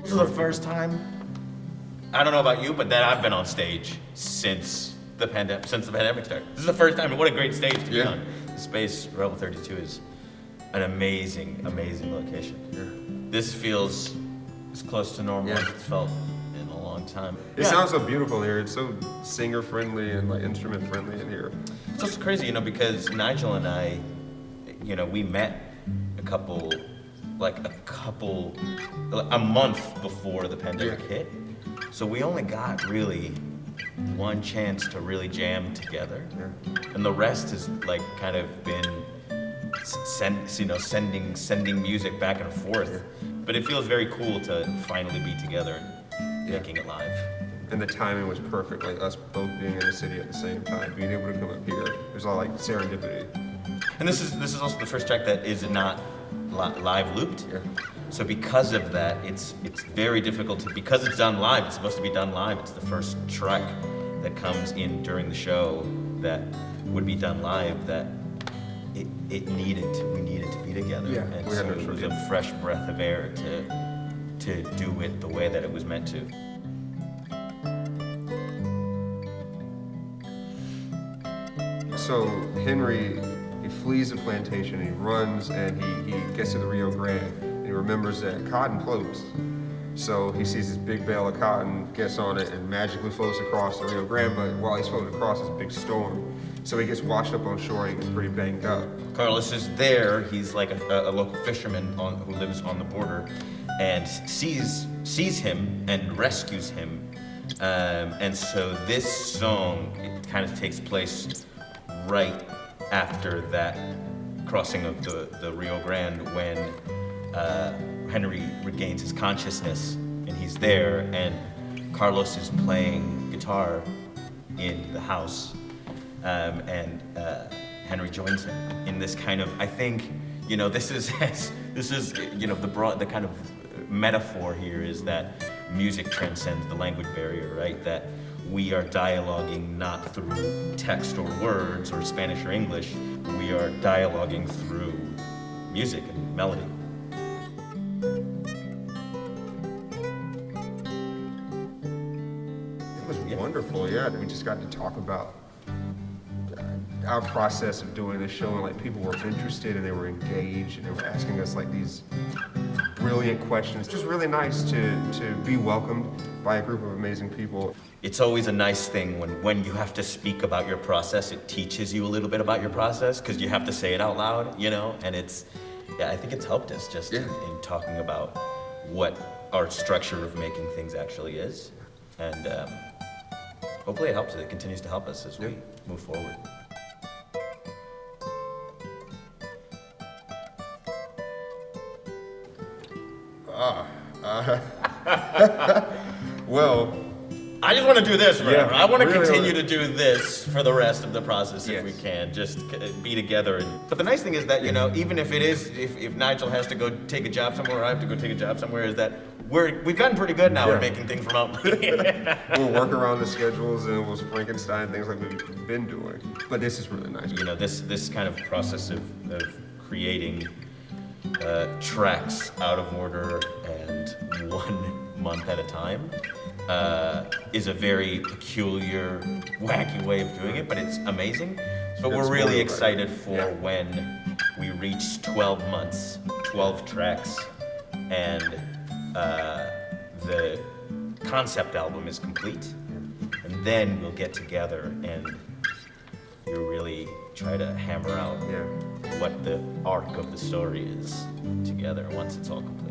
This is the first time, I don't know about you, but that I've been on stage since the pandemic started. This is the first time, and what a great stage to be on. The space, Rebel 32, is an amazing, amazing location. This feels as close to normal as it's felt in a long time. It sounds so beautiful here. It's so singer friendly and like instrument friendly in here. So it's crazy, because Nygel and I, we met a month before the pandemic hit. So we only got really one chance to really jam together. And the rest has like kind of been sending music back and forth. But it feels very cool to finally be together and making it live. And the timing was perfect, like us both being in the city at the same time, being able to come up here. It was all like serendipity. And this is also the first track that is not live looped. So because of that, it's very difficult because it's done live. It's supposed to be done live. It's the first track that comes in during the show that would be done live. That we needed to be together. And so it was a fresh breath of air to do it the way that it was meant to. So Henry, he flees the plantation, he runs, and he gets to the Rio Grande, and he remembers that cotton floats. So he sees this big bale of cotton, gets on it, and magically floats across the Rio Grande, but while he's floating across, it's a big storm. So he gets washed up on shore, and he gets pretty banged up. Carlos is there, he's like a local fisherman who lives on the border, and sees him and rescues him. And so this song, it kind of takes place right after that crossing of the Rio Grande when Henry regains his consciousness and he's there and Carlos is playing guitar in the house and Henry joins him in this kind of, I think, this is the kind of metaphor here is that music transcends the language barrier, right? That we are dialoguing not through text or words or Spanish or English, we are dialoguing through music and melody. It was wonderful, we just got to talk about our process of doing the show, and like people were interested and they were engaged and they were asking us like these brilliant questions. Just really nice to be welcomed by a group of amazing people. It's always a nice thing when you have to speak about your process, it teaches you a little bit about your process because you have to say it out loud, and I think it's helped us just in talking about what our structure of making things actually is. And hopefully it continues to help us as we move forward. Well, I just want to do this forever. I want to continue to do this for the rest of the process if we can. Just be together. But the nice thing is that, even if Nygel has to go take a job somewhere or I have to go take a job somewhere, is that we've gotten pretty good now at making things remotely. We'll work around the schedules and we'll Frankenstein things like we've been doing. But this is really nice. This kind of process of creating tracks out of order and 1 month at a time is a very peculiar, wacky way of doing it, but it's amazing. But we're really excited for when we reach 12 months, 12 tracks, and the concept album is complete. And then we'll get together and we'll really try to hammer out what the arc of the story is together once it's all complete.